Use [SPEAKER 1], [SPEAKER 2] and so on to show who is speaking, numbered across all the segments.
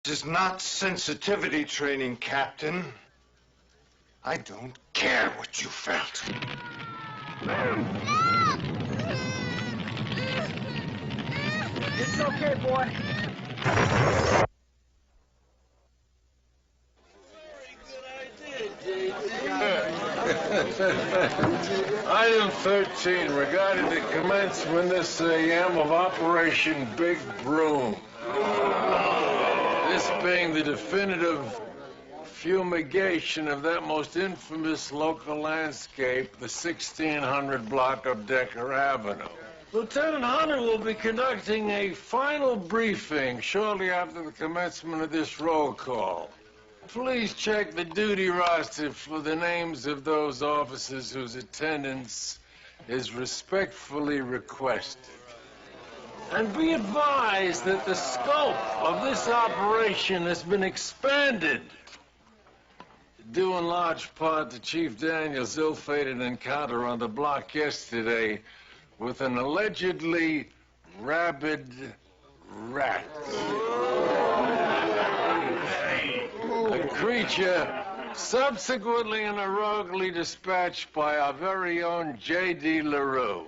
[SPEAKER 1] This is not sensitivity training, Captain. I don't care what you felt.
[SPEAKER 2] It's okay, boy.
[SPEAKER 3] Item 13, regarding the commencement this AM of Operation Big Broom. This being the definitive fumigation of that most infamous local landscape, the 1600 block of Decker Avenue. Lieutenant Hunter will be conducting a final briefing shortly after the commencement of this roll call. Please check the duty roster for the names of those officers whose attendance is respectfully requested. And be advised that the scope of this operation has been expanded, due in large part to Chief Daniel's ill-fated encounter on the block yesterday with an allegedly rabid rat. A creature subsequently and heroically dispatched by our very own J.D. LaRue.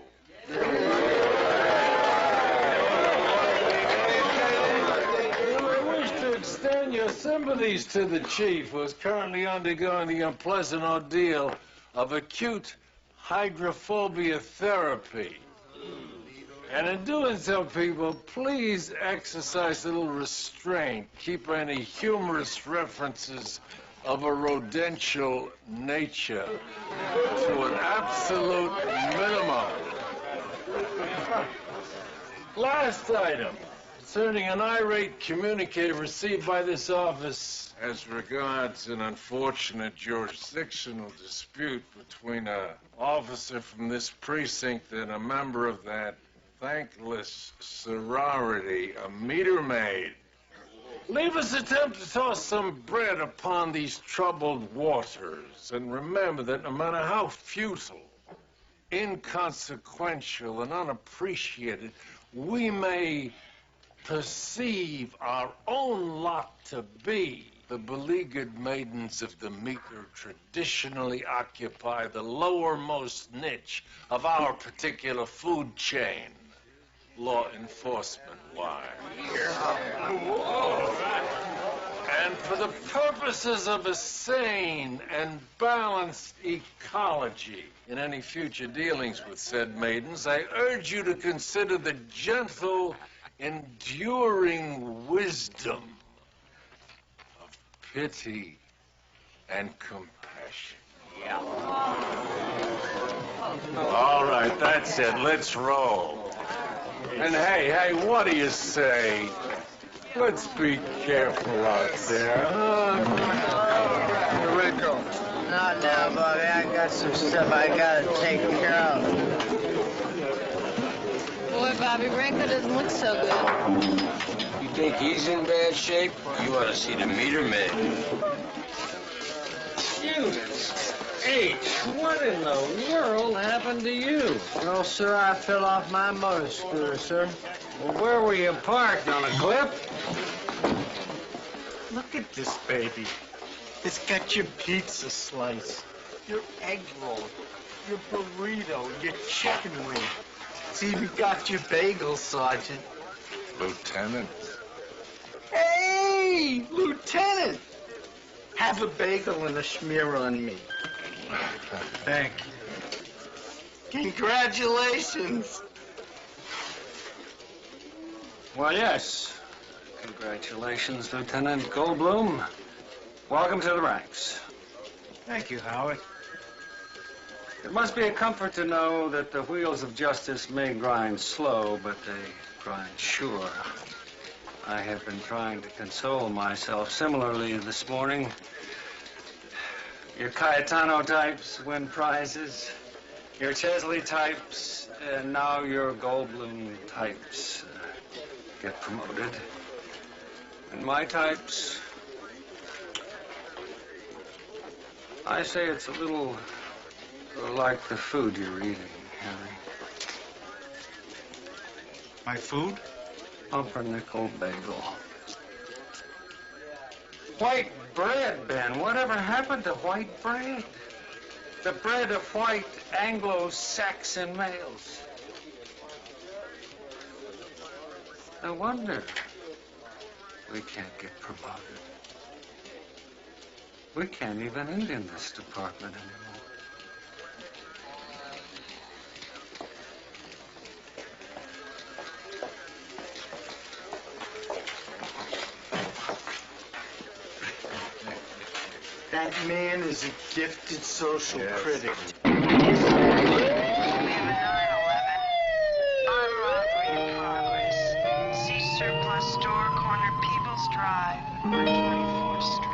[SPEAKER 3] I wish to extend your sympathies to the chief, who is currently undergoing the unpleasant ordeal of acute hydrophobia therapy. And in doing so, people, please exercise a little restraint. Keep any humorous references of a rodential nature to an absolute minimum. Last item, concerning an irate communique received by this office as regards an unfortunate jurisdictional dispute between an officer from this precinct and a member of that thankless sorority, a meter maid. Leave us attempt to toss some bread upon these troubled waters, and remember that no matter how futile, inconsequential, and unappreciated we may perceive our own lot to be, the beleaguered maidens of the meeker traditionally occupy the lowermost niche of our particular food chain, law enforcement wise. And for the purposes of a sane and balanced ecology in any future dealings with said maidens, I urge you to consider the gentle, enduring wisdom of pity and compassion. Yeah. All right, that's it. Let's roll. And hey, what do you say? Let's be careful out there, huh? Here we go.
[SPEAKER 4] Not now, Bobby. I got some stuff I gotta take care of.
[SPEAKER 5] Boy, Bobby, Ranko doesn't look so good.
[SPEAKER 6] You think he's in bad shape? You ought to see the meter maid.
[SPEAKER 2] Eunice, H, what in the world happened to you?
[SPEAKER 4] No, sir, I fell off my motor scooter, sir.
[SPEAKER 2] Well, where were you parked, on a cliff? Look at this baby. It's got your pizza slice, your egg roll, your burrito, your chicken wing. It's even got your bagel, Sergeant.
[SPEAKER 3] Lieutenant.
[SPEAKER 2] Hey, Lieutenant! Have a bagel and a schmear on me.
[SPEAKER 3] Thank you.
[SPEAKER 2] Congratulations.
[SPEAKER 7] Well, yes. Congratulations, Lieutenant Goldblum. Welcome to the ranks.
[SPEAKER 2] Thank you, Howard.
[SPEAKER 7] It must be a comfort to know that the wheels of justice may grind slow, but they grind sure. I have been trying to console myself similarly this morning. Your Cayetano types win prizes, your Chesley types, and now your Goldblum types get promoted. And my types, I say it's a little like the food you're eating, Harry.
[SPEAKER 2] My food?
[SPEAKER 7] Pumpernickel bagel. White bread, Ben. Whatever happened to white bread? The bread of white Anglo-Saxon males. No wonder we can't get promoted. We can't even eat in this department anymore.
[SPEAKER 2] That man is a gifted social critic.
[SPEAKER 8] We have a 911. Armed robbery in progress. See surplus store, corner Peebles Drive on 24th Street.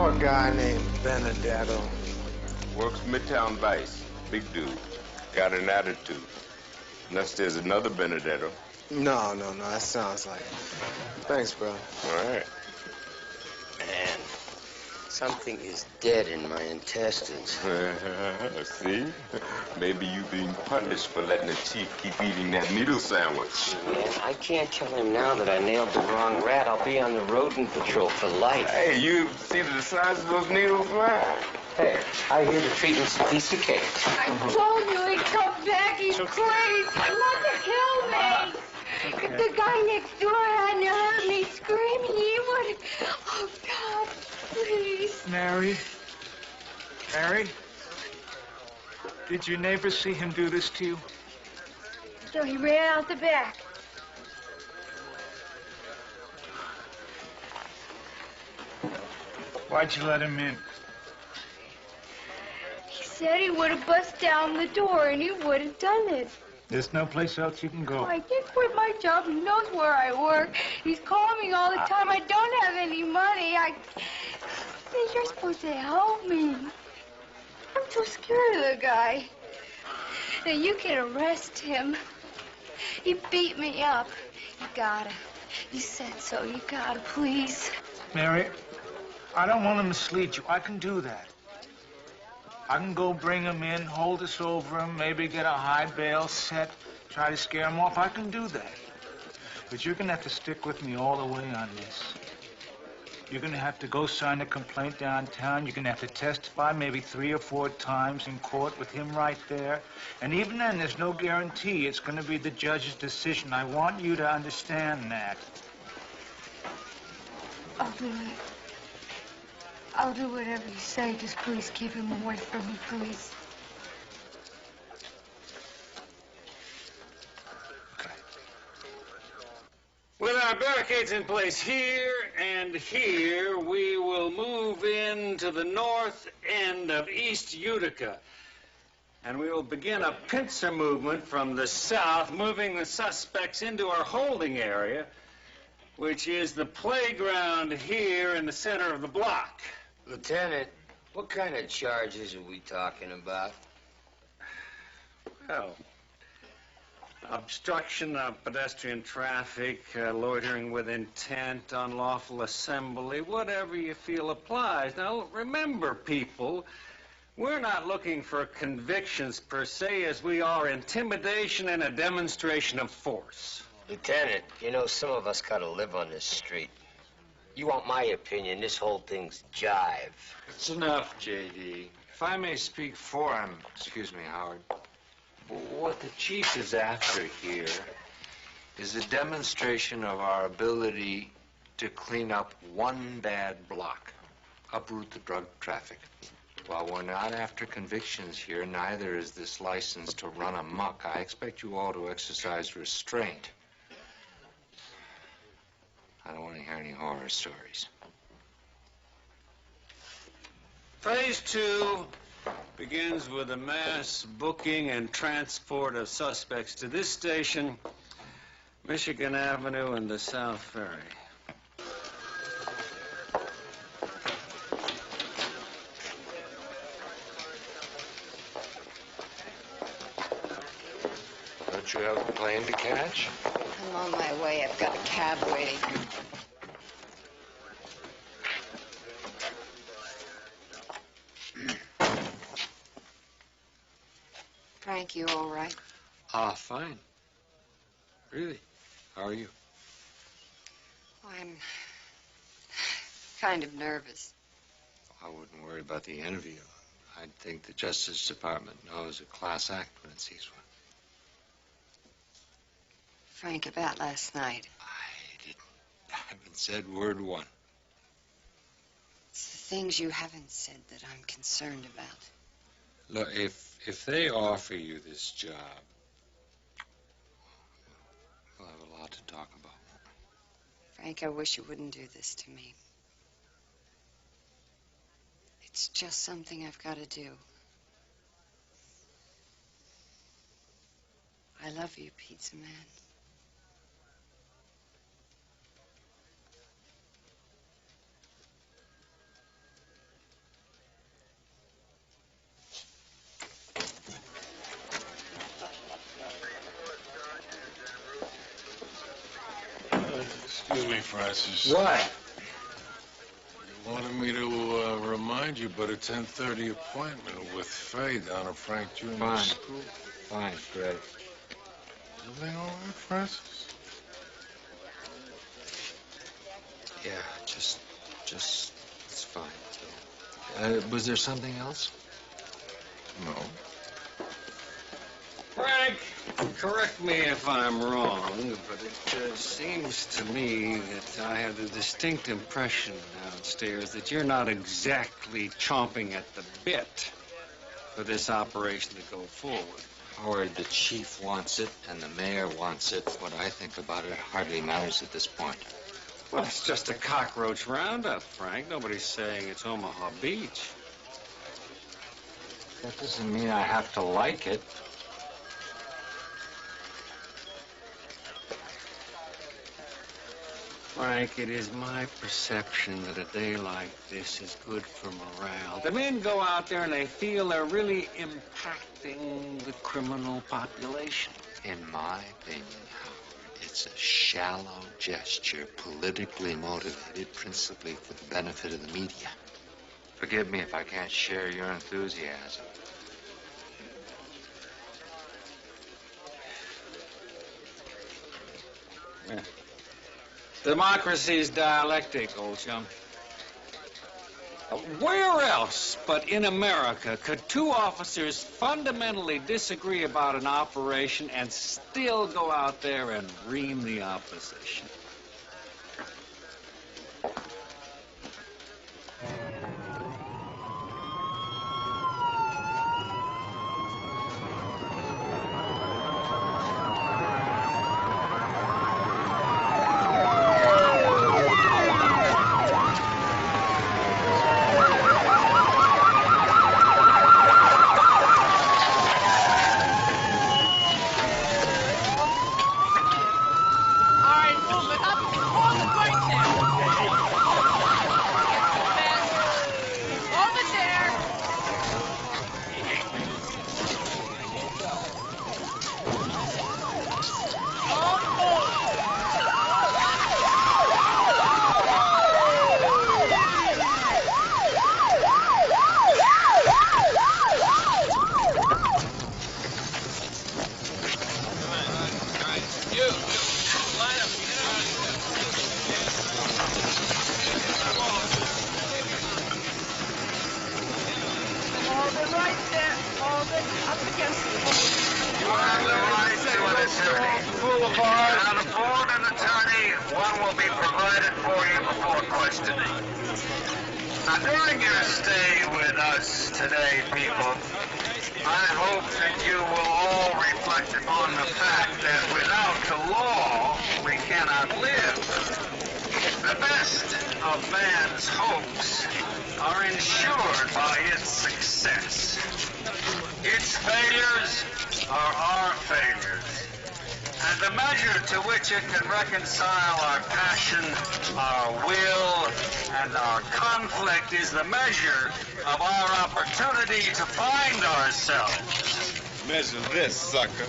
[SPEAKER 2] A guy named Benedetto.
[SPEAKER 6] Works Midtown Vice. Big dude. Got an attitude. Unless there's another Benedetto.
[SPEAKER 2] No, that sounds like it. Thanks, brother.
[SPEAKER 6] All right.
[SPEAKER 9] Man, something is dead in my intestines.
[SPEAKER 6] See? Maybe you being punished for letting the chief keep eating that needle sandwich.
[SPEAKER 9] Man, I can't tell him now that I nailed the wrong rat. I'll be on the rodent patrol for life.
[SPEAKER 6] Hey, you see the size of those needles, man?
[SPEAKER 9] Hey, I hear the treatment's a piece of cake.
[SPEAKER 5] I told you he'd come back. He's crazy. He wants to kill me. If the guy next door hadn't heard me screaming, he would. Oh, God, please.
[SPEAKER 10] Mary? Did your neighbor see him do this to you?
[SPEAKER 5] So he ran out the back.
[SPEAKER 10] Why'd you let him in?
[SPEAKER 5] He said he would have bust down the door, and he would have done it.
[SPEAKER 10] There's no place else you can go.
[SPEAKER 5] I did quit my job. He knows where I work. He's calling me all the time. I don't have any money. You're supposed to help me. I'm too scared of the guy. Now, you can arrest him. He beat me up. You gotta. You said so. You gotta, please.
[SPEAKER 10] Mary, I don't want him to mislead you. I can do that. I can go bring him in, hold us over him, maybe get a high bail set, try to scare him off. I can do that. But you're gonna have to stick with me all the way on this. You're gonna have to go sign a complaint downtown. You're gonna have to testify maybe 3 or 4 times in court with him right there. And even then, there's no guarantee it's gonna be the judge's decision. I want you to understand that.
[SPEAKER 5] I'll do it. I'll do whatever you say. Just please keep him away from me, please.
[SPEAKER 7] With our barricades in place here and here, we will move into the north end of East Utica. And we will begin a pincer movement from the south, moving the suspects into our holding area, which is the playground here in the center of the block.
[SPEAKER 9] Lieutenant, what kind of charges are we talking about?
[SPEAKER 7] Well, obstruction of pedestrian traffic, loitering with intent, unlawful assembly, whatever you feel applies. Now, remember, people, we're not looking for convictions per se as we are intimidation and a demonstration of force.
[SPEAKER 9] Lieutenant, you know, some of us gotta live on this street. You want my opinion, this whole thing's jive.
[SPEAKER 11] It's enough, J.D. If I may speak for him, excuse me, Howard. What the chief is after here is a demonstration of our ability to clean up one bad block, uproot the drug traffic. While we're not after convictions here, neither is this license to run amok. I expect you all to exercise restraint. I don't want to hear any horror stories.
[SPEAKER 7] Phase 2 begins with a mass booking and transport of suspects to this station, Michigan Avenue and the South Ferry.
[SPEAKER 11] Don't you have a plane to catch?
[SPEAKER 12] I'm on my way. I've got a cab waiting. Frank, you all right?
[SPEAKER 11] Ah, fine. Really? How are you?
[SPEAKER 12] I'm kind of nervous.
[SPEAKER 11] I wouldn't worry about the interview. I'd think the Justice Department knows a class act when it sees one.
[SPEAKER 12] Frank, about last night.
[SPEAKER 11] I haven't said word one.
[SPEAKER 12] It's the things you haven't said that I'm concerned about.
[SPEAKER 11] Look, if they offer you this job, we'll have a lot to talk about.
[SPEAKER 12] Frank, I wish you wouldn't do this to me. It's just something I've got to do. I love you, Pizza Man.
[SPEAKER 3] Excuse me, Francis.
[SPEAKER 11] What?
[SPEAKER 3] You wanted me to remind you about a 10:30 appointment with Faye down at Frank Jr.
[SPEAKER 11] Fine.
[SPEAKER 3] School.
[SPEAKER 11] Fine, great.
[SPEAKER 3] Everything all right, Francis?
[SPEAKER 11] Yeah, just, it's fine. Was there something else?
[SPEAKER 3] No.
[SPEAKER 7] Frank, correct me if I'm wrong, but it seems to me that I have the distinct impression downstairs that you're not exactly chomping at the bit for this operation to go forward.
[SPEAKER 11] Howard, the chief wants it, and the mayor wants it. What I think about it hardly matters at this point.
[SPEAKER 7] Well, it's just a cockroach roundup, Frank. Nobody's saying it's Omaha Beach.
[SPEAKER 11] That doesn't mean I have to like it.
[SPEAKER 7] Frank, it is my perception that a day like this is good for morale. The men go out there and they feel they're really impacting the criminal population.
[SPEAKER 11] In my opinion, Howard, it's a shallow gesture, politically motivated, principally for the benefit of the media. Forgive me if I can't share your enthusiasm.
[SPEAKER 7] Yeah. Democracy's dialectic, old chum. Where else but in America could two officers fundamentally disagree about an operation and still go out there and ream the opposition?
[SPEAKER 4] right there, Alden, up against the wall.
[SPEAKER 11] You have the right to an attorney. Now, the board and attorney, one will be provided for you before questioning. Now, during your stay with us today, people, I hope that you will all reflect upon the fact that without the law, we cannot live. The best of man's hopes are ensured by its success. Its failures are our failures. And the measure to which it can reconcile our passion, our will, and our conflict is the measure of our opportunity to find ourselves.
[SPEAKER 6] Measure this, sucker.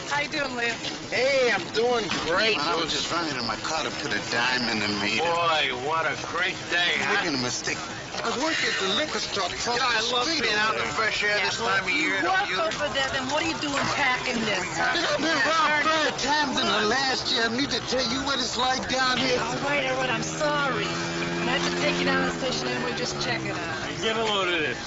[SPEAKER 4] How you doing, Leo?
[SPEAKER 13] Hey, I'm doing great. I was just running in my car to put a dime in the meter.
[SPEAKER 3] Boy, what a great day, huh?
[SPEAKER 13] Making a mistake. I was working at the liquor store.
[SPEAKER 10] I love being out in the fresh air this time of year.
[SPEAKER 4] Work over there, then what are you doing packing this, huh?
[SPEAKER 13] I've been robbed 5 times in the last year. I need to tell you what it's like down here.
[SPEAKER 4] All right, I'm sorry. I had to take you down to the station anyway, just check it out.
[SPEAKER 3] Get a load of this.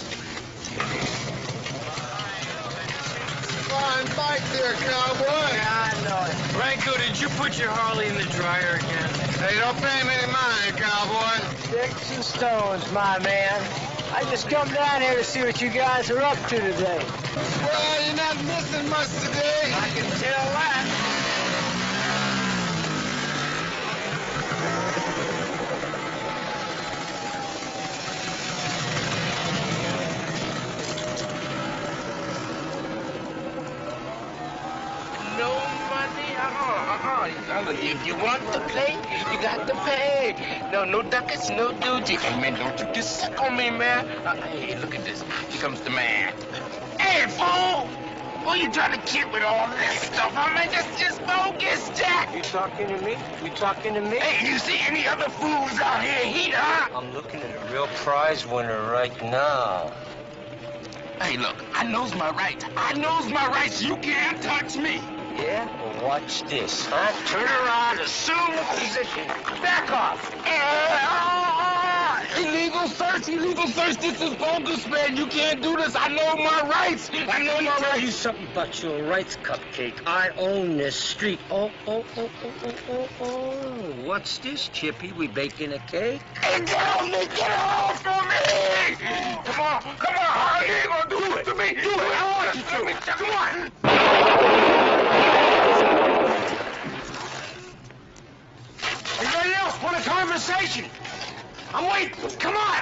[SPEAKER 13] Fine bike there, cowboy.
[SPEAKER 4] Yeah, I know it.
[SPEAKER 3] Franco, did you put your Harley in the dryer again?
[SPEAKER 13] Hey, don't pay him any mind, cowboy.
[SPEAKER 4] Sticks and stones, my man. I just come down here to see what you guys are up to today.
[SPEAKER 13] Well, you're not missing much today.
[SPEAKER 4] I can tell that.
[SPEAKER 13] No money, If you want to play, you got to pay. No ducats, no duty. Hey, man, don't you just suck on me, man. Hey, look at this. Here comes the man. Hey, fool! Who you trying to kid with all this stuff? I mean, that's just bogus, Jack.
[SPEAKER 4] You talking to me? You talking to me?
[SPEAKER 13] Hey, you see any other fools out here heat, huh?
[SPEAKER 9] I'm looking at a real prize winner right now.
[SPEAKER 13] Hey, look, I knows my rights. I knows my rights. You can't touch me.
[SPEAKER 9] Yeah? Well, watch this, huh?
[SPEAKER 13] Turn around, assume the position. Back off. Illegal search. This is bogus, man. You can't do this. I know my rights. I know my
[SPEAKER 9] Tell
[SPEAKER 13] rights.
[SPEAKER 9] you something about your rights, Cupcake. I own this street. Oh. What's this, Chippy? We baking a cake?
[SPEAKER 13] Hey, get off me. Get off of me. Come on. How you ain't gonna do it to me? Do it. I want you to me. Come on.
[SPEAKER 10] Anybody else want a conversation? I'm waiting. Come on.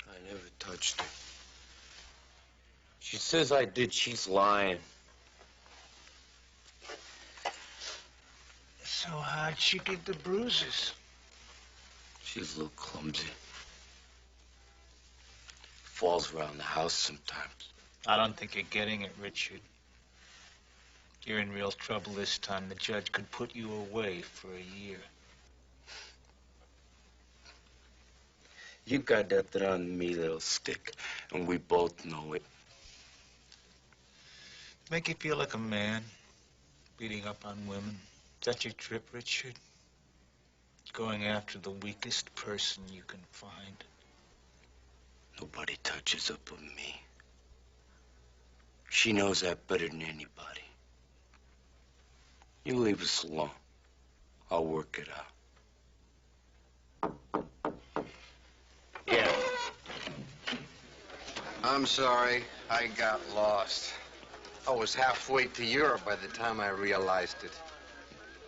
[SPEAKER 9] I never touched her. She says I did. She's lying.
[SPEAKER 10] So how'd she get the bruises?
[SPEAKER 9] She's a little clumsy. Falls around the house sometimes.
[SPEAKER 10] I don't think you're getting it, Richard. You're in real trouble this time. The judge could put you away for a year.
[SPEAKER 9] You got that on me that'll stick, and we both know it.
[SPEAKER 10] Make you feel like a man, beating up on women. Is that your trip, Richard? Going after the weakest person you can find.
[SPEAKER 9] Nobody touches up with me. She knows that better than anybody. You leave us alone. I'll work it out.
[SPEAKER 6] Yeah. I'm sorry. I got lost. I was halfway to Europe by the time I realized it.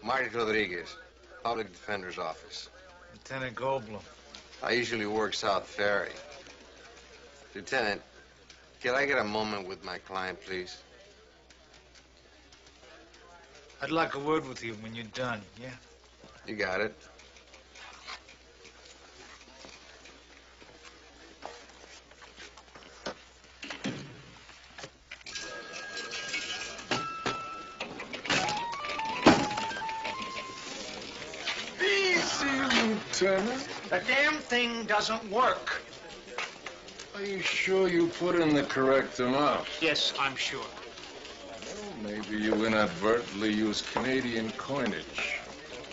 [SPEAKER 6] Marty Rodriguez, Public Defender's Office.
[SPEAKER 10] Lieutenant Goldblum.
[SPEAKER 6] I usually work South Ferry. Lieutenant, can I get a moment with my client, please?
[SPEAKER 10] I'd like a word with you when you're done, yeah?
[SPEAKER 6] You got it.
[SPEAKER 3] Turner?
[SPEAKER 10] The damn thing doesn't work.
[SPEAKER 3] Are you sure you put in the correct amount?
[SPEAKER 10] Yes, I'm sure.
[SPEAKER 3] Well, maybe you inadvertently used Canadian coinage.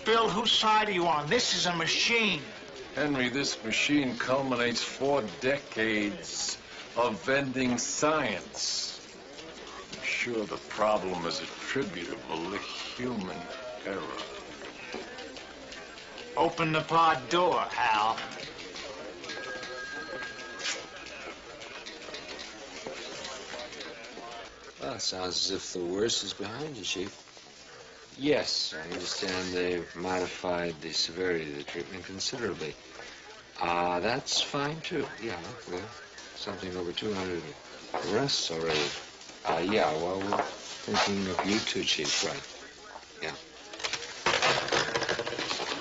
[SPEAKER 10] Bill, whose side are you on? This is a machine.
[SPEAKER 3] Henry, this machine culminates 4 decades of vending science. I'm sure the problem is attributable to human error.
[SPEAKER 10] Open the pod door, Hal.
[SPEAKER 11] Well, it sounds as if the worst is behind you, Chief. Yes, I understand they've modified the severity of the treatment considerably. That's fine, too. Yeah, well, something over 200 arrests already. Yeah, well, we're thinking of you too, Chief, right? Yeah.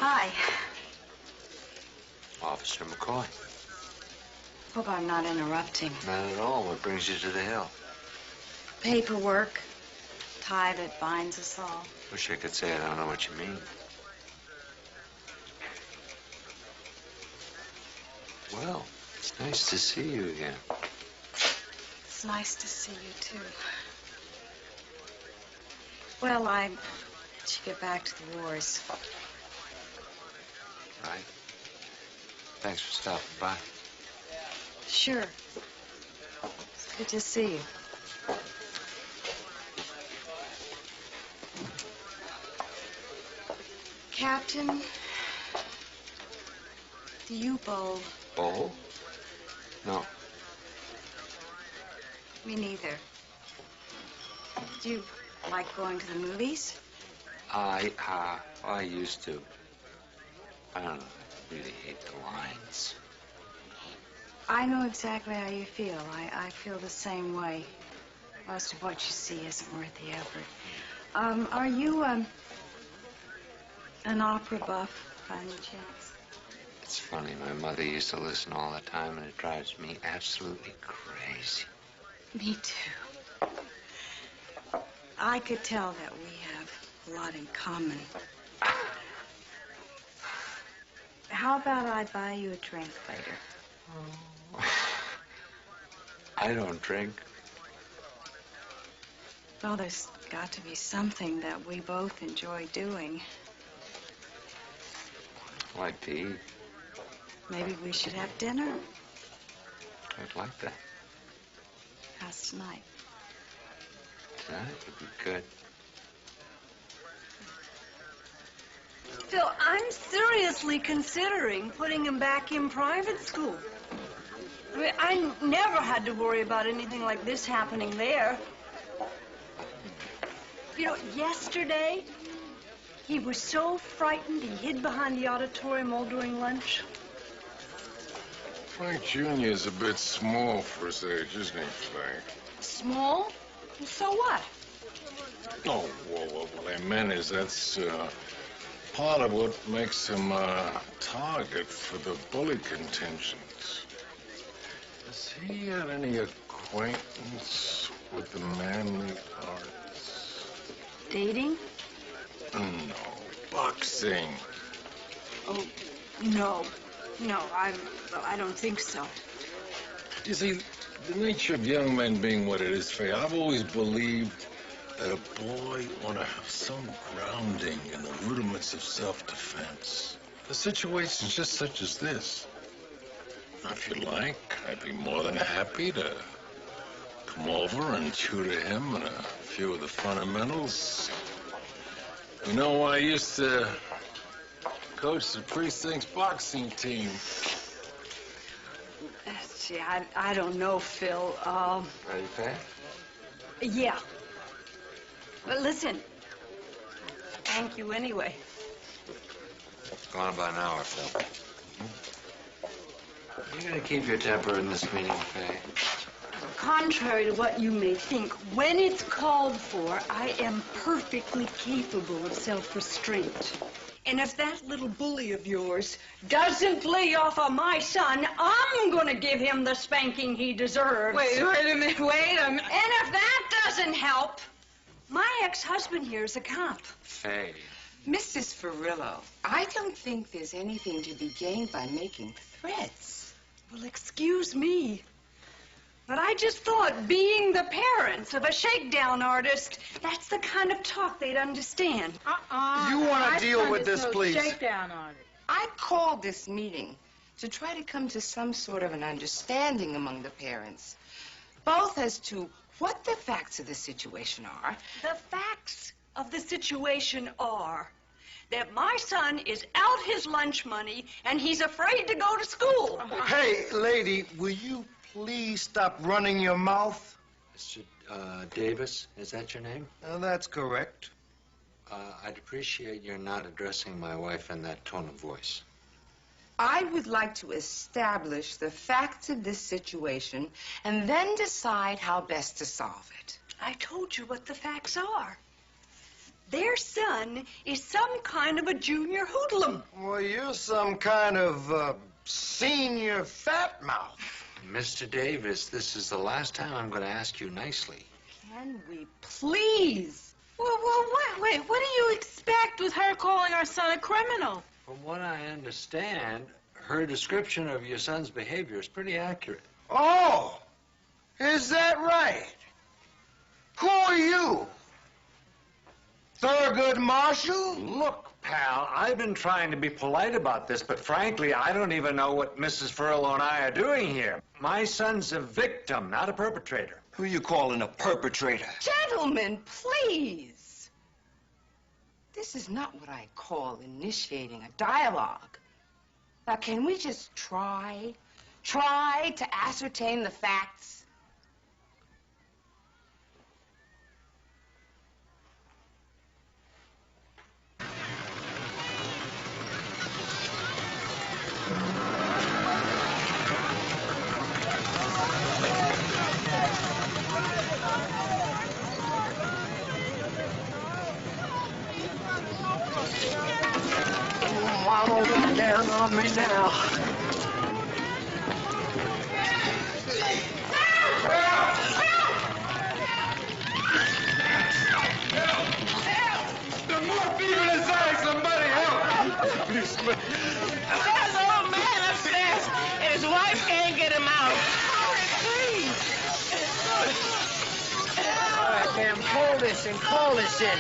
[SPEAKER 12] Hi.
[SPEAKER 11] Officer McCoy.
[SPEAKER 12] Hope I'm not interrupting.
[SPEAKER 11] Not at all. What brings you to the Hill?
[SPEAKER 12] Paperwork. Tie that binds us all.
[SPEAKER 11] Wish I could say I don't know what you mean. Well, it's nice to see you again.
[SPEAKER 12] It's nice to see you, too. Well, I should get back to the wars.
[SPEAKER 11] Right. Thanks for stopping by.
[SPEAKER 12] Sure. It's good to see you. Captain, do you bowl?
[SPEAKER 11] Bowl? No.
[SPEAKER 12] Me neither. Do you like going to the movies?
[SPEAKER 11] I used to. I don't really hate the lines.
[SPEAKER 12] I know exactly how you feel. I feel the same way. Most of what you see isn't worth the effort. Are you, an opera buff, by any chance?
[SPEAKER 11] It's funny, my mother used to listen all the time, and it drives me absolutely crazy.
[SPEAKER 12] Me too. I could tell that we have a lot in common. How about I buy you a drink later?
[SPEAKER 11] I don't drink.
[SPEAKER 12] Well, there's got to be something that we both enjoy doing.
[SPEAKER 11] I like to eat.
[SPEAKER 12] Maybe we should have dinner.
[SPEAKER 11] I'd like that.
[SPEAKER 12] How's tonight?
[SPEAKER 11] Tonight would be good.
[SPEAKER 14] Phil, I'm seriously considering putting him back in private school. I mean, I never had to worry about anything like this happening there. You know, yesterday, he was so frightened he hid behind the auditorium all during lunch.
[SPEAKER 3] Frank Jr. is a bit small for his age, isn't he, Frank?
[SPEAKER 14] Small? So what?
[SPEAKER 3] Oh, well, what I meant is that's part of what makes him a target for the bully contingent. Has he had any acquaintance with the manly arts?
[SPEAKER 14] Dating?
[SPEAKER 3] No, boxing.
[SPEAKER 14] Oh, no. No, I don't think so.
[SPEAKER 3] You see, the nature of young men being what it is, Faye, I've always believed that a boy ought to have some grounding in the rudiments of self-defense. The situation's just such as this. Now, if you like, I'd be more than happy to come over and tutor him in a few of the fundamentals. You know, I used to coach the precinct's boxing team.
[SPEAKER 14] Gee, I don't know, Phil.
[SPEAKER 11] Ready, Faye?
[SPEAKER 14] Yeah. But listen, thank you anyway.
[SPEAKER 11] It's gone about an hour, Phil. You're gonna keep your temper in this meeting, Faye.
[SPEAKER 14] Contrary to what you may think, when it's called for, I am perfectly capable of self-restraint. And if that little bully of yours doesn't lay off on my son, I'm gonna give him the spanking he deserves.
[SPEAKER 12] Wait a minute.
[SPEAKER 14] And if that doesn't help, my ex-husband here is a cop.
[SPEAKER 11] Faye.
[SPEAKER 15] Mrs. Farillo, I don't think there's anything to be gained by making threats.
[SPEAKER 14] Well, excuse me, but I just thought being the parents of a shakedown artist, that's the kind of talk they'd understand.
[SPEAKER 2] You want to deal with this, please?
[SPEAKER 5] Shakedown artist.
[SPEAKER 15] I called this meeting to try to come to some sort of an understanding among the parents, both as to what the facts of the situation are.
[SPEAKER 14] The facts of the situation are that my son is out his lunch money and he's afraid to go to school.
[SPEAKER 2] Hey, lady, will you please stop running your mouth?
[SPEAKER 11] Mr. Davis, is that your name?
[SPEAKER 2] That's correct.
[SPEAKER 11] I'd appreciate your not addressing my wife in that tone of voice.
[SPEAKER 15] I would like to establish the facts of this situation and then decide how best to solve it.
[SPEAKER 14] I told you what the facts are. Their son is some kind of a junior hoodlum.
[SPEAKER 2] Well, you're some kind of senior fat mouth.
[SPEAKER 11] Mr. Davis, this is the last time I'm going to ask you nicely.
[SPEAKER 15] Can we please?
[SPEAKER 5] Well, wait. What do you expect with her calling our son a criminal?
[SPEAKER 11] From what I understand, her description of your son's behavior is pretty accurate.
[SPEAKER 2] Oh, is that right? Who are you? Thurgood Marshall?
[SPEAKER 7] Look, pal, I've been trying to be polite about this, but frankly, I don't even know what Mrs. Furlow and I are doing here. My son's a victim, not a perpetrator.
[SPEAKER 2] Who you calling a perpetrator?
[SPEAKER 15] Gentlemen, please. This is not what I call initiating a dialogue. Now, can we just try to ascertain the facts?
[SPEAKER 2] Mama, look down on me now.
[SPEAKER 3] There's more people inside. Somebody help!
[SPEAKER 4] There's an old man upstairs, and his wife can't get him out. Please. All right, ma'am, pull this in.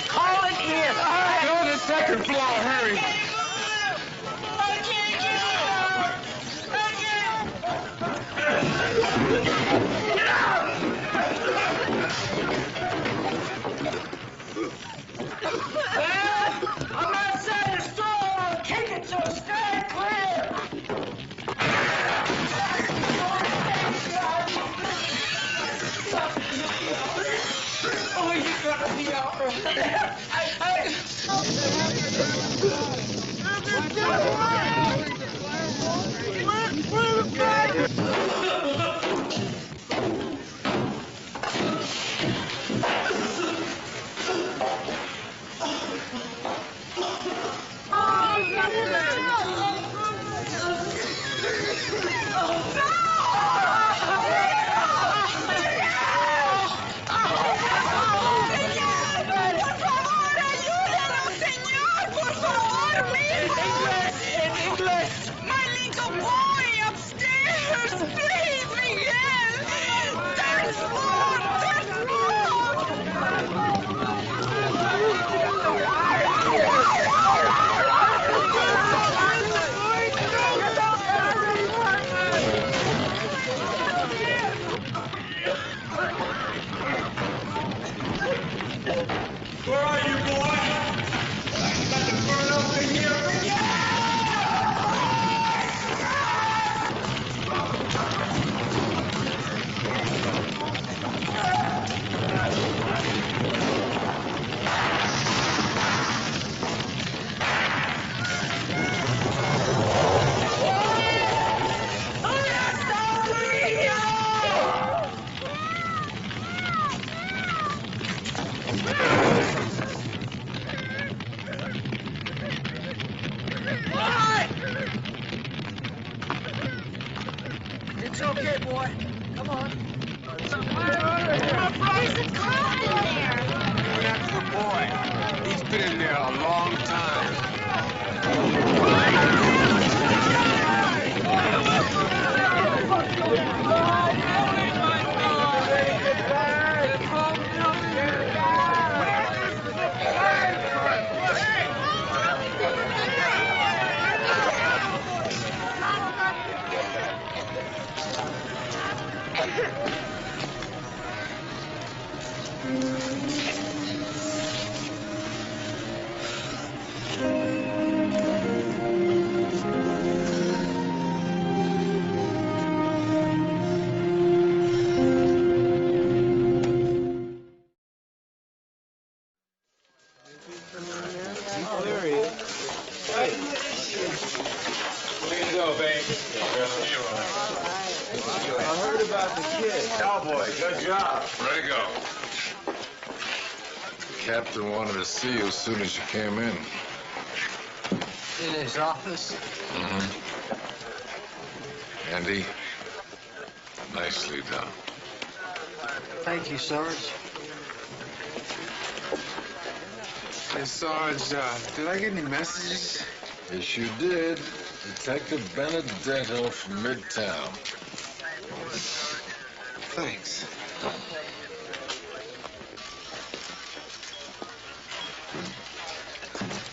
[SPEAKER 4] Call it in. All right.
[SPEAKER 3] Go to the second floor, hurry.
[SPEAKER 4] I'm outside the store. I'll kick it so stay clear. Oh, you're gonna be all
[SPEAKER 3] Where are you, boy? Got the bird up in here.
[SPEAKER 4] It's okay, boy. Come on.
[SPEAKER 3] That's the boy. He's been in there a long time.
[SPEAKER 10] Oh, there he is. Hey.
[SPEAKER 3] Way to go, babe.
[SPEAKER 10] I heard about the kid.
[SPEAKER 3] Cowboy, good job. Ready to go. Captain wanted to see you as soon as you came in.
[SPEAKER 4] In his office?
[SPEAKER 3] Mm-hmm. Andy, nicely done.
[SPEAKER 4] Thank you, Sarge.
[SPEAKER 16] Hey, Sarge, did I get any messages?
[SPEAKER 3] Yes, you did. Detective Benedetto from Midtown.
[SPEAKER 16] Thanks.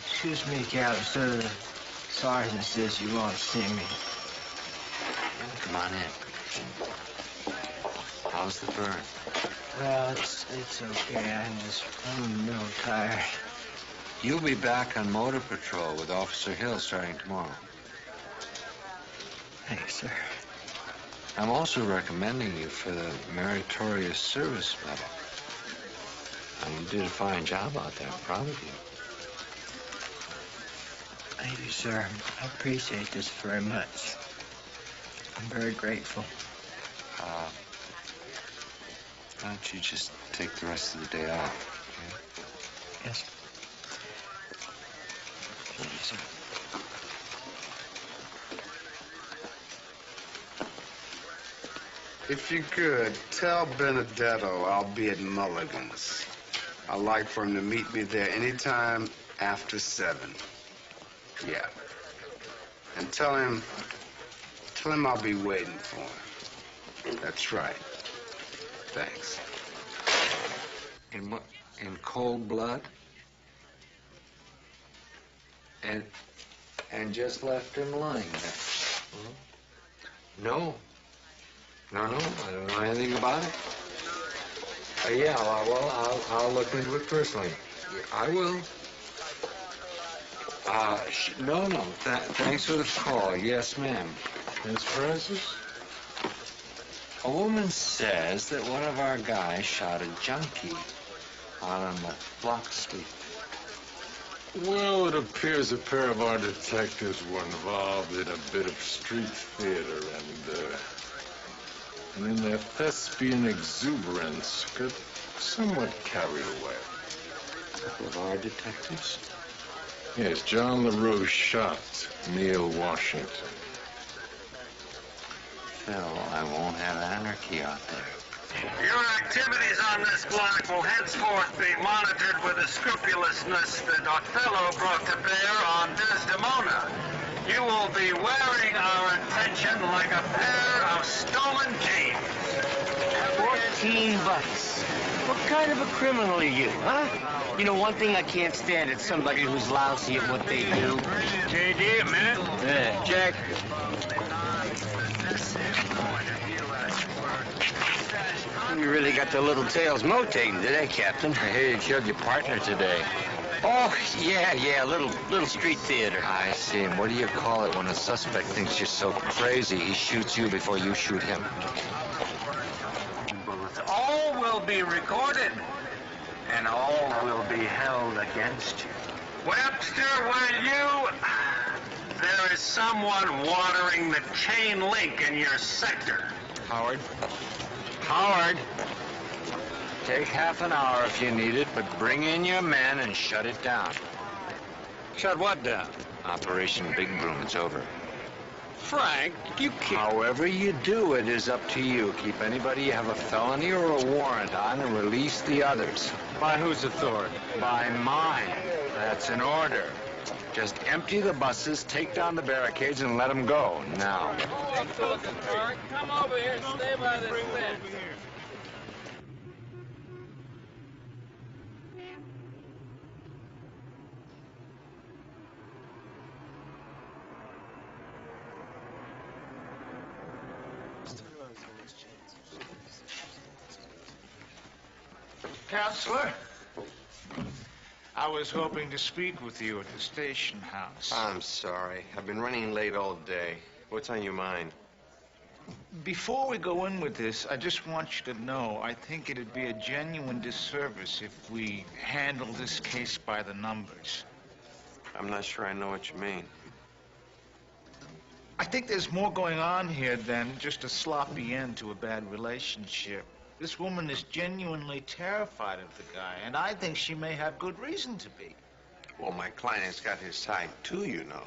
[SPEAKER 4] Excuse me, Captain. Sir, the sergeant says you want to see me.
[SPEAKER 11] Come on in. How's the burn?
[SPEAKER 4] Well, it's okay. I'm a little tired.
[SPEAKER 11] You'll be back on motor patrol with Officer Hill starting tomorrow.
[SPEAKER 4] Thanks, sir.
[SPEAKER 11] I'm also recommending you for the Meritorious Service Medal. You did a fine job out there. I'm proud of you.
[SPEAKER 4] Thank you, sir. I appreciate this very much. I'm very grateful.
[SPEAKER 11] Why don't you just take the rest of the day off? Okay?
[SPEAKER 4] Yes. Thank you, sir.
[SPEAKER 6] If you could, tell Benedetto I'll be at Mulligan's. I'd like for him to meet me there anytime after 7. Yeah. And tell him I'll be waiting for him. That's right. Thanks.
[SPEAKER 11] In what? In cold blood? And just left him lying there? No. No, I don't know anything about it. Yeah, well, I'll look into it personally. I will. No. Thanks for the call. Yes, ma'am.
[SPEAKER 3] Miss Francis?
[SPEAKER 11] A woman says that one of our guys shot a junkie out on the block street.
[SPEAKER 3] Well, it appears a pair of our detectives were involved in a bit of street theater and in their thespian exuberance got somewhat carried away.
[SPEAKER 11] A couple of our detectives?
[SPEAKER 3] Yes, John LaRue shot Neil Washington.
[SPEAKER 11] Phil, I won't have anarchy out there.
[SPEAKER 17] Your activities on this block will henceforth be monitored with the scrupulousness that Othello brought to bear on Desdemona. You will be wearing our attention like a pair of stolen canes.
[SPEAKER 4] $14. What kind of a criminal are you, huh? You know, one thing I can't stand is somebody who's lousy at what they do.
[SPEAKER 10] JD, a minute?
[SPEAKER 4] Yeah, Jack. You really got the little tails motating today, Captain.
[SPEAKER 11] I hear you killed your partner today.
[SPEAKER 4] Oh, yeah, little street theater.
[SPEAKER 11] I see. And what do you call it when a suspect thinks you're so crazy he shoots you before you shoot him?
[SPEAKER 17] All will be recorded, and all will be held against you. Webster, will you? There is someone watering the chain link in your sector.
[SPEAKER 11] Howard, take half an hour if you need it, but bring in your men and shut it down.
[SPEAKER 17] Shut what down?
[SPEAKER 11] Operation Big Broom, it's over.
[SPEAKER 17] Frank, you can't.
[SPEAKER 11] However you do it is up to you. Keep anybody you have a felony or a warrant on and release the others.
[SPEAKER 17] By whose authority?
[SPEAKER 11] By mine. That's an order. Just empty the buses, take down the barricades, and let them go. Now.
[SPEAKER 17] Come over here and stay by this fence.
[SPEAKER 10] Counselor, I was hoping to speak with you at the station house.
[SPEAKER 6] I'm sorry. I've been running late all day. What's on your mind?
[SPEAKER 10] Before we go in with this, I just want you to know I think it'd be a genuine disservice if we handle this case by the numbers.
[SPEAKER 11] I'm not sure I know what you mean.
[SPEAKER 10] I think there's more going on here than just a sloppy end to a bad relationship. This woman is genuinely terrified of the guy, and I think she may have good reason to be.
[SPEAKER 11] Well, my client's got his side, too, you know.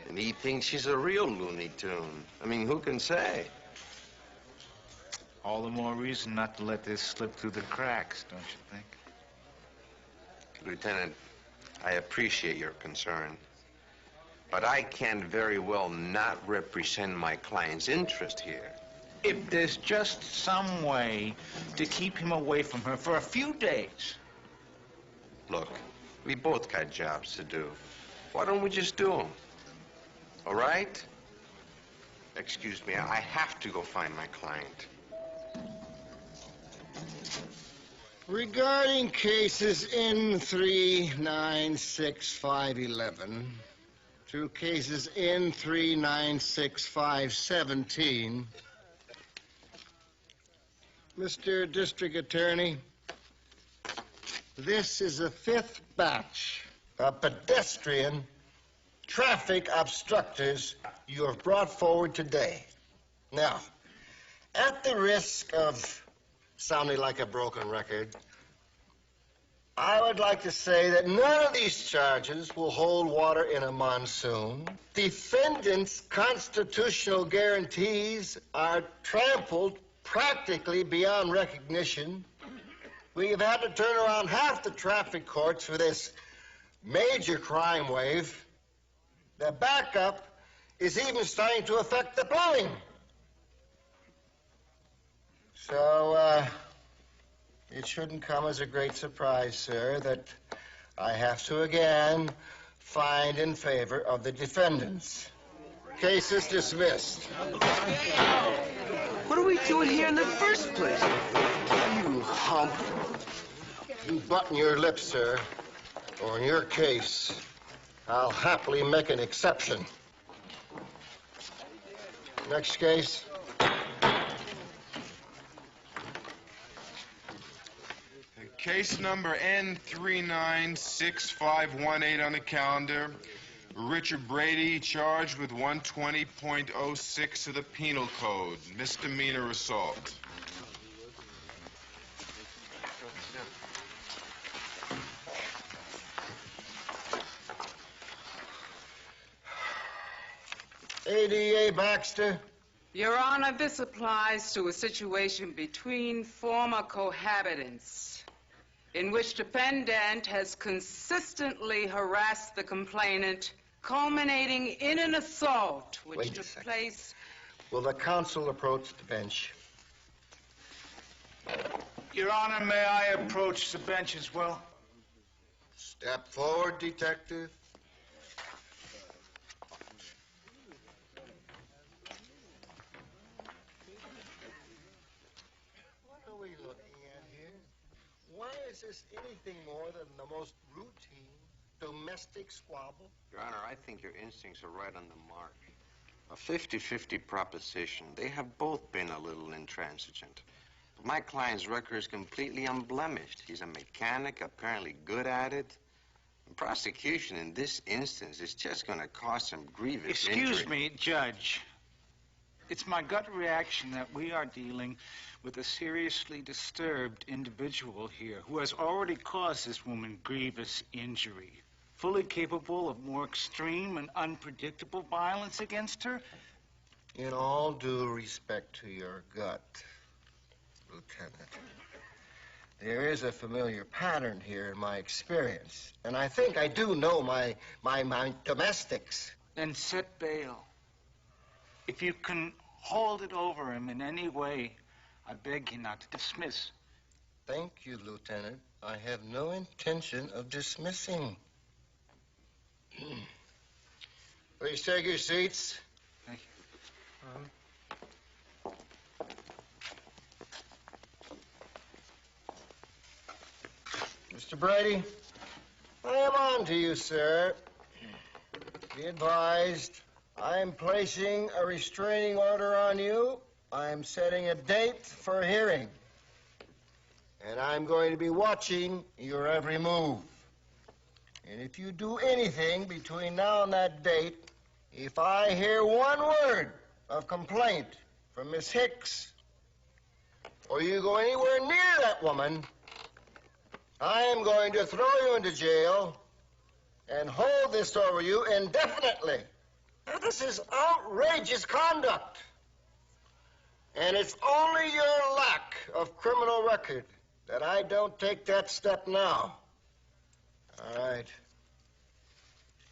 [SPEAKER 11] And he thinks she's a real Looney Tune. I mean, who can say?
[SPEAKER 10] All the more reason not to let this slip through the cracks, don't you think?
[SPEAKER 11] Lieutenant, I appreciate your concern. But I can very well not represent my client's interest here.
[SPEAKER 10] If there's just some way to keep him away from her for a few days.
[SPEAKER 11] Look, we both got jobs to do. Why don't we just do them? All right? Excuse me, I have to go find my client.
[SPEAKER 18] Regarding cases N396511 through cases N396517, Mr. District Attorney, this is the 5th batch of pedestrian traffic obstructors you have brought forward today. Now, at the risk of sounding like a broken record, I would like to say that none of these charges will hold water in a monsoon. Defendants' constitutional guarantees are trampled practically beyond recognition. We have had to turn around half the traffic courts for this major crime wave. The backup is even starting to affect the plumbing. So, it shouldn't come as a great surprise, sir, that I have to again find in favor of the defendants. Case is dismissed.
[SPEAKER 2] What are we doing here in the first place?
[SPEAKER 18] You hump. You button your lips, sir, or in your case, I'll happily make an exception. Next case.
[SPEAKER 16] Case number N396518 on the calendar. Richard Brady, charged with 120.06 of the Penal Code, misdemeanor assault.
[SPEAKER 18] ADA Baxter.
[SPEAKER 15] Your Honor, this applies to a situation between former cohabitants in which defendant has consistently harassed the complainant, culminating in an assault which took place.
[SPEAKER 18] Will the counsel approach the bench?
[SPEAKER 10] Your Honor, may I approach the bench as well?
[SPEAKER 18] Step forward, detective. What are we looking at here? Why is this anything more than the most routine domestic squabble?
[SPEAKER 11] Your Honor, I think your instincts are right on the mark. A 50-50 proposition. They have both been a little intransigent. But my client's record is completely unblemished. He's a mechanic, apparently good at it. And prosecution in this instance is just going to cause some grievous injury.
[SPEAKER 10] Excuse me, Judge. It's my gut reaction that we are dealing with a seriously disturbed individual here who has already caused this woman grievous injury. Fully capable of more extreme and unpredictable violence against her?
[SPEAKER 18] In all due respect to your gut, Lieutenant, there is a familiar pattern here in my experience, and I think I do know my domestics.
[SPEAKER 10] Then set bail. If you can hold it over him in any way, I beg you not to dismiss.
[SPEAKER 18] Thank you, Lieutenant. I have no intention of dismissing. Please take your seats.
[SPEAKER 10] Thank
[SPEAKER 18] you. Mr. Brady, I am on to you, sir. Be advised, I am placing a restraining order on you. I am setting a date for a hearing. And I'm going to be watching your every move. And if you do anything between now and that date, if I hear one word of complaint from Miss Hicks, or you go anywhere near that woman, I am going to throw you into jail and hold this over you indefinitely. Now, this is outrageous conduct. And it's only your lack of criminal record that I don't take that step now. All right.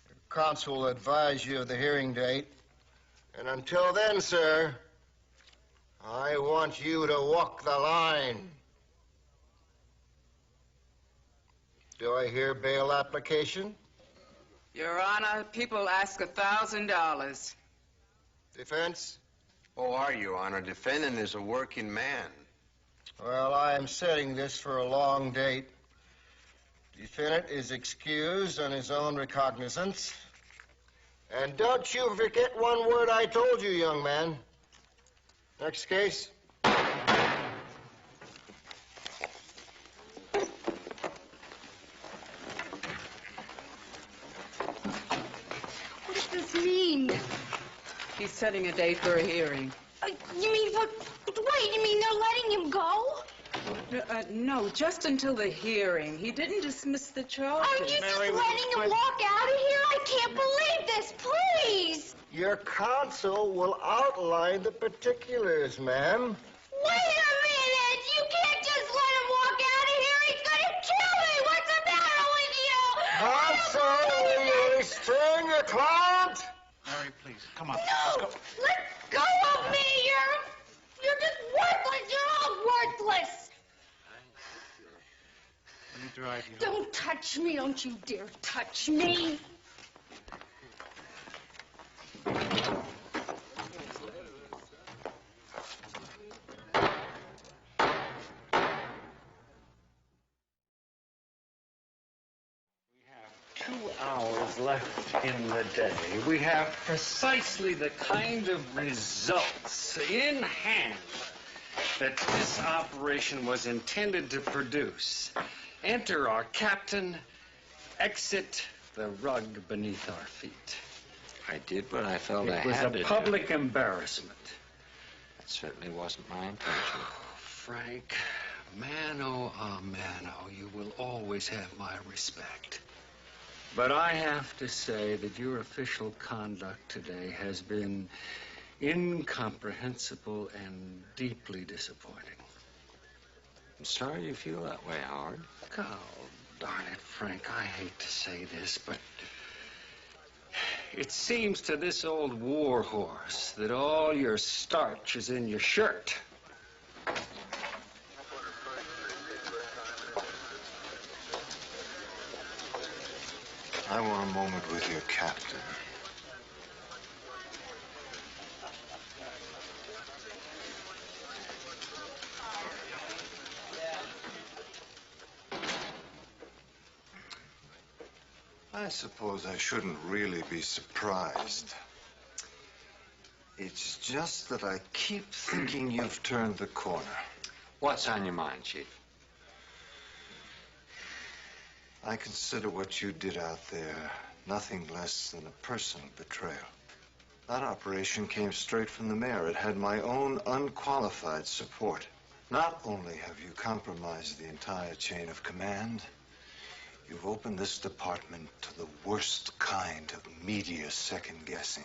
[SPEAKER 18] Your counsel will advise you of the hearing date. And until then, sir, I want you to walk the line. Do I hear bail application?
[SPEAKER 19] Your Honor, people ask $1,000.
[SPEAKER 18] Defense?
[SPEAKER 20] Oh, are you, Honor? Defendant is a working man.
[SPEAKER 18] Well, I am setting this for a long date. Defendant is excused on his own recognizance. And don't you forget one word I told you, young man. Next case.
[SPEAKER 14] What does this mean?
[SPEAKER 19] He's setting a date for a hearing.
[SPEAKER 14] You mean, wait, you mean they're letting him go?
[SPEAKER 19] No, just until the hearing. He didn't dismiss the charges.
[SPEAKER 14] Are you just letting him walk out of here? I can't believe this, please!
[SPEAKER 18] Your counsel will outline the particulars, ma'am.
[SPEAKER 14] Wait a minute! You can't just let him walk out of here! He's gonna kill me! What's the matter with you?
[SPEAKER 18] Counsel, will you restrain your client?
[SPEAKER 10] Mary, please, come on.
[SPEAKER 14] No! Let go of me! You're just worthless! You're all worthless!
[SPEAKER 10] Let me drive you.
[SPEAKER 14] Don't touch me! Don't you dare touch me!
[SPEAKER 7] 2 hours left in the day. We have precisely the kind of results in hand that this operation was intended to produce. Enter our captain, exit the rug beneath our feet.
[SPEAKER 11] I did what I felt I
[SPEAKER 7] It was
[SPEAKER 11] had to
[SPEAKER 7] a
[SPEAKER 11] do.
[SPEAKER 7] public embarrassment.
[SPEAKER 11] That certainly wasn't my intention.
[SPEAKER 7] Frank, mano a mano, you will always have my respect. But I have to say that your official conduct today has been incomprehensible and deeply disappointing.
[SPEAKER 11] I'm sorry you feel that way, Howard.
[SPEAKER 7] Oh, darn it, Frank, I hate to say this, but it seems to this old war horse that all your starch is in your shirt.
[SPEAKER 1] I want a moment with your captain. I suppose I shouldn't really be surprised. It's just that I keep thinking you've turned the corner.
[SPEAKER 11] What's on your mind, Chief?
[SPEAKER 1] I consider what you did out there nothing less than a personal betrayal. That operation came straight from the mayor. It had my own unqualified support. Not only have you compromised the entire chain of command, you've opened this department to the worst kind of media second-guessing.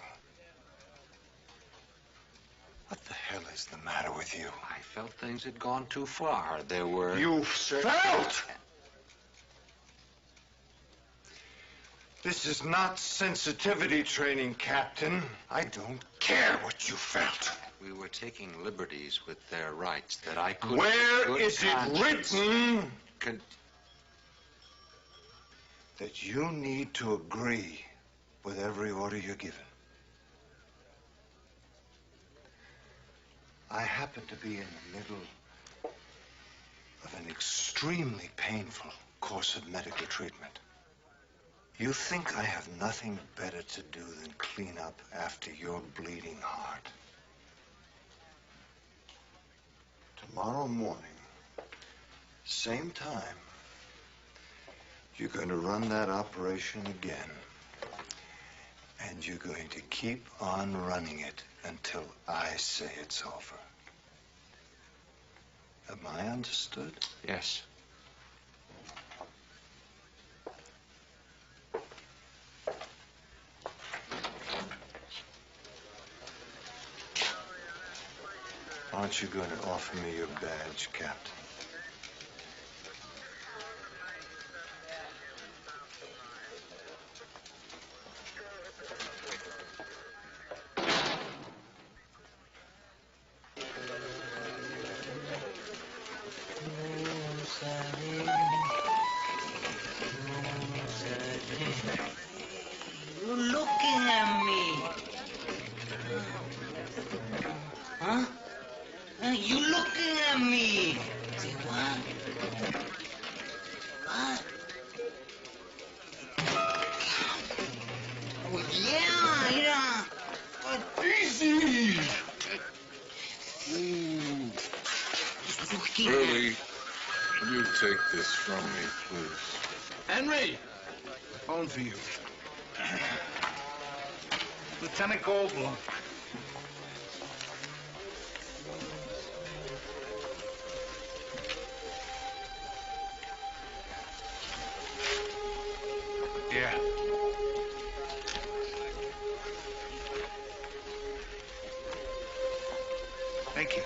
[SPEAKER 1] What the hell is the matter with you?
[SPEAKER 11] I felt things had gone too far. There were...
[SPEAKER 1] You felt? This is not sensitivity training, Captain. I don't care what you felt.
[SPEAKER 11] We were taking liberties with their rights that I couldn't...
[SPEAKER 1] Where is it written
[SPEAKER 11] Could...
[SPEAKER 1] that you need to agree with every order you're given? I happen to be in the middle of an extremely painful course of medical treatment. You think I have nothing better to do than clean up after your bleeding heart? Tomorrow morning, same time, You're going to run that operation again. And you're going to keep on running it until I say it's over. Am I understood?
[SPEAKER 11] Yes.
[SPEAKER 1] Aren't you going to offer me your badge, Captain?
[SPEAKER 4] You're looking at me. Huh? You looking at me. Say what? What? Oh, yeah. But easy.
[SPEAKER 3] Curly, will you take this from me, please?
[SPEAKER 10] Henry! Phone for you. Lieutenant Goldblum. Yeah. Thank you.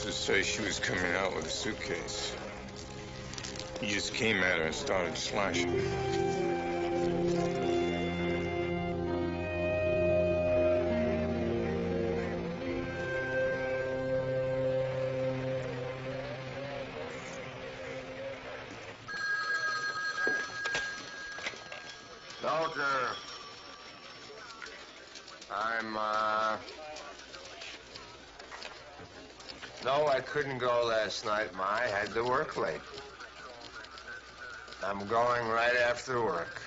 [SPEAKER 3] Say she was coming out with a suitcase. He just came at her and started slashing her.
[SPEAKER 20] Soldier. No, I couldn't go last night, Ma. I had to work late. I'm going right after work.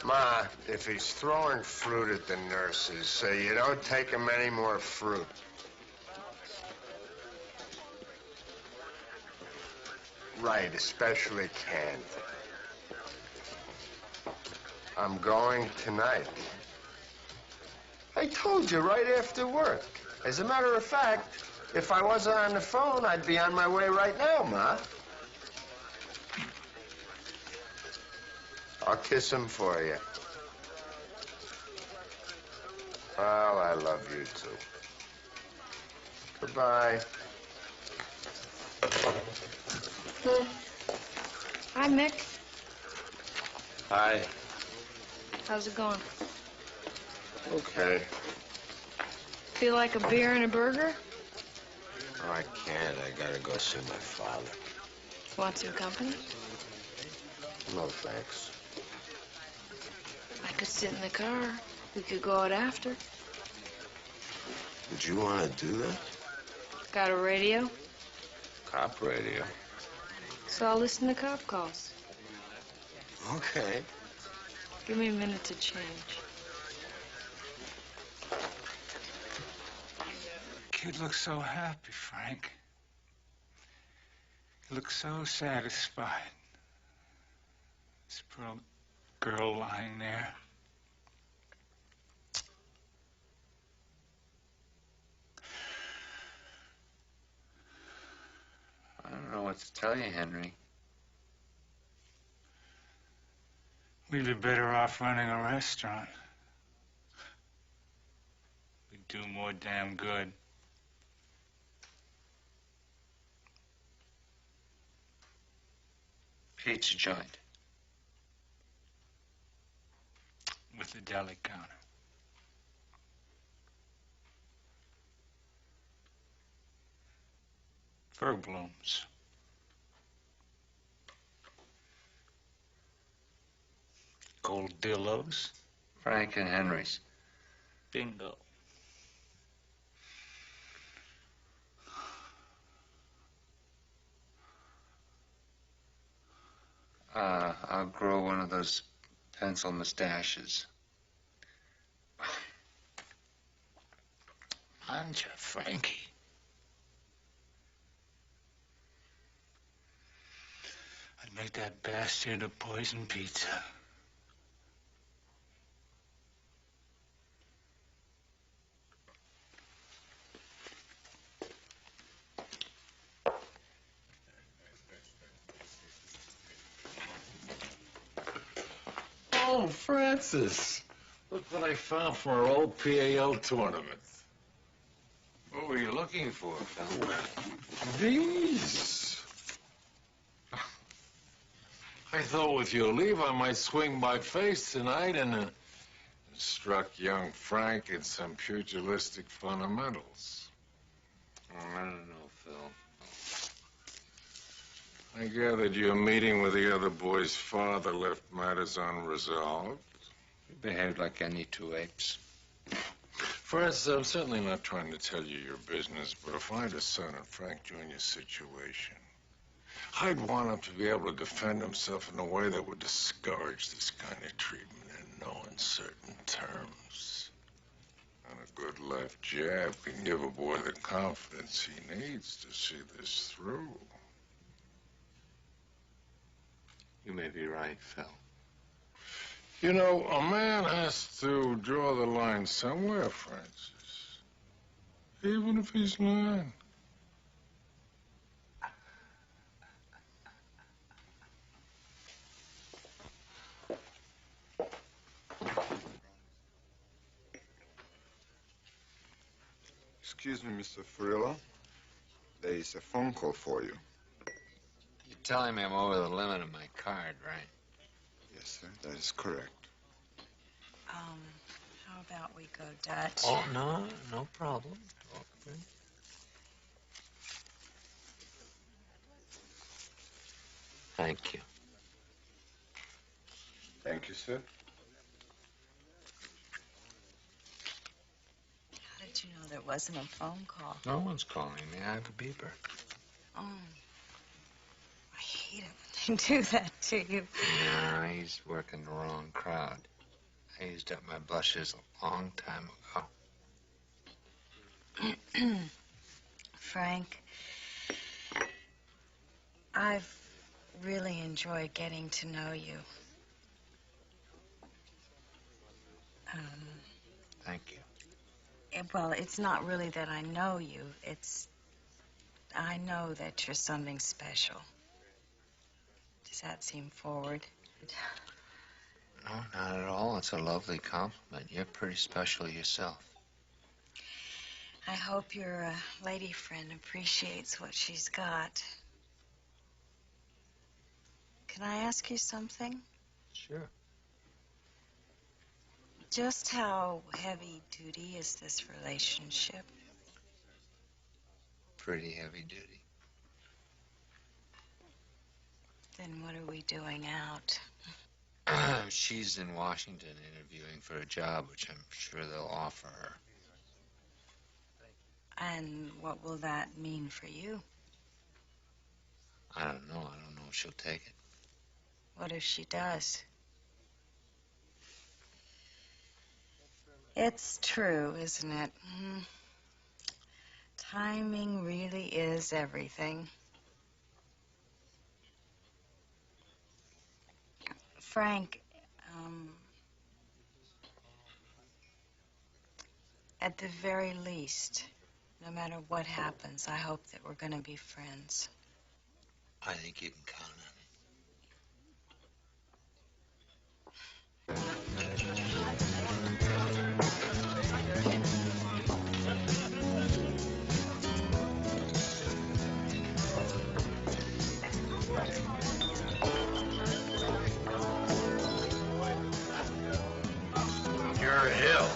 [SPEAKER 20] Ma, if he's throwing fruit at the nurses, say you don't take him any more fruit. Right, especially canned. I'm going tonight. I told you, right after work. As a matter of fact, if I wasn't on the phone, I'd be on my way right now, Ma. I'll kiss him for you. Well, I love you, too. Goodbye.
[SPEAKER 5] Hi, Mick.
[SPEAKER 20] Hi.
[SPEAKER 5] How's it going?
[SPEAKER 20] Okay.
[SPEAKER 5] Feel like a beer and a burger?
[SPEAKER 20] Oh, I can't. I gotta go see my father.
[SPEAKER 5] Want some company?
[SPEAKER 20] No, thanks.
[SPEAKER 5] I could sit in the car. We could go out after.
[SPEAKER 20] Would you want to do that?
[SPEAKER 5] Got a radio?
[SPEAKER 20] Cop radio.
[SPEAKER 5] So I'll listen to cop calls.
[SPEAKER 20] Okay.
[SPEAKER 5] Give me a minute to change.
[SPEAKER 10] Kid looks so happy, Frank. He looks so satisfied. This poor girl lying there.
[SPEAKER 11] I don't know what to tell you, Henry.
[SPEAKER 10] We'd be better off running a restaurant. We'd do more damn good.
[SPEAKER 11] Pizza joint.
[SPEAKER 10] With the deli counter.
[SPEAKER 3] Bergblom's. Goldillo's.
[SPEAKER 11] Frank and Henry's.
[SPEAKER 3] Bingo.
[SPEAKER 11] I'll grow one of those pencil mustaches.
[SPEAKER 10] Manja, Frankie. I'd make that bastard a poison pizza.
[SPEAKER 3] Oh, Francis. Look what I found from our old PAL tournament.
[SPEAKER 11] What were you looking for, Phil?
[SPEAKER 3] These. I thought with your leave I might swing by face tonight and instruct young Frank in some pugilistic fundamentals.
[SPEAKER 11] Oh, I don't know, Phil.
[SPEAKER 3] I gathered your meeting with the other boy's father left matters unresolved.
[SPEAKER 11] You behaved like any two apes.
[SPEAKER 3] Francis, I'm certainly not trying to tell you your business, but if I had a son in Frank Jr.'s situation, I'd want him to be able to defend himself in a way that would discourage this kind of treatment in no uncertain terms. And a good left jab can give a boy the confidence he needs to see this through.
[SPEAKER 11] You may be right, Phil.
[SPEAKER 3] You know, a man has to draw the line somewhere, Francis. Even if he's lying.
[SPEAKER 16] Excuse me, Mr. Furillo. There is a phone call for you.
[SPEAKER 11] You're telling me I'm over the limit of my card, right?
[SPEAKER 16] Yes, sir. That is correct.
[SPEAKER 12] How about we go Dutch?
[SPEAKER 11] Oh, no problem. Okay. Thank you.
[SPEAKER 16] Thank you, sir.
[SPEAKER 12] How did you know there wasn't a phone call?
[SPEAKER 11] No one's calling me. I have a beeper.
[SPEAKER 12] Oh. I hate it when they do that to you.
[SPEAKER 11] Nah, he's working the wrong crowd. I used up my blushes a long time ago.
[SPEAKER 12] Frank, I've really enjoyed getting to know you.
[SPEAKER 11] Thank you.
[SPEAKER 12] Well, it's not really that I know you. I know that you're something special. Does that seem forward?
[SPEAKER 11] No, not at all. It's a lovely compliment. You're pretty special yourself.
[SPEAKER 12] I hope your lady friend appreciates what she's got. Can I ask you something?
[SPEAKER 11] Sure.
[SPEAKER 12] Just how heavy-duty is this relationship?
[SPEAKER 11] Pretty heavy duty.
[SPEAKER 12] Then what are we doing out?
[SPEAKER 11] She's in Washington interviewing for a job, which I'm sure they'll offer her.
[SPEAKER 12] And what will that mean for you?
[SPEAKER 11] I don't know. I don't know if she'll take it.
[SPEAKER 12] What if she does? It's true, isn't it? Timing really is everything. Frank, at the very least, no matter what happens, I hope that we're going to be friends.
[SPEAKER 11] I think you can count on
[SPEAKER 3] You're a hill.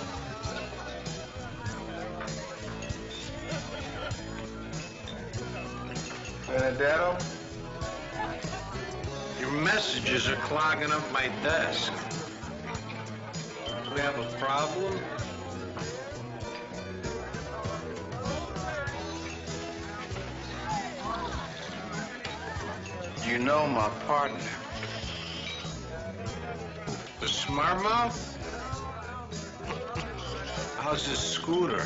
[SPEAKER 11] Benedetto? Your messages are clogging up my desk. We have a problem?
[SPEAKER 2] You know my partner.
[SPEAKER 11] The smart mouth? How's his scooter?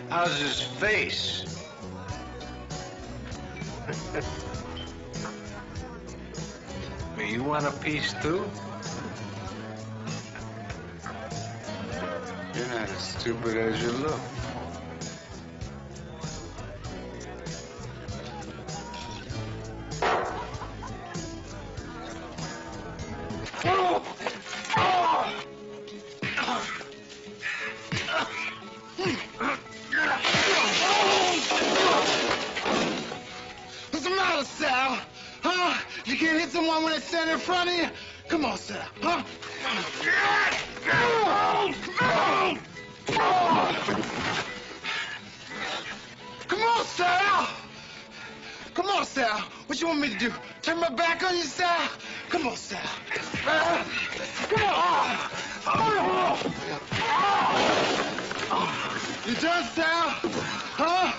[SPEAKER 11] How's his face? You want a piece too?
[SPEAKER 2] You're not as stupid as you look.
[SPEAKER 10] What's the matter, Sal? Huh? You can't hit someone when they stand in front of you? Come on, Sal. Huh? Come on, Sal. Come on, Sal. What you want me to do? Turn my back on you, Sal? Come on, Sal. Come on. You done, Sal? Huh?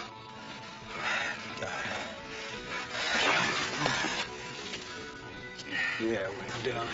[SPEAKER 2] Yeah, we're done.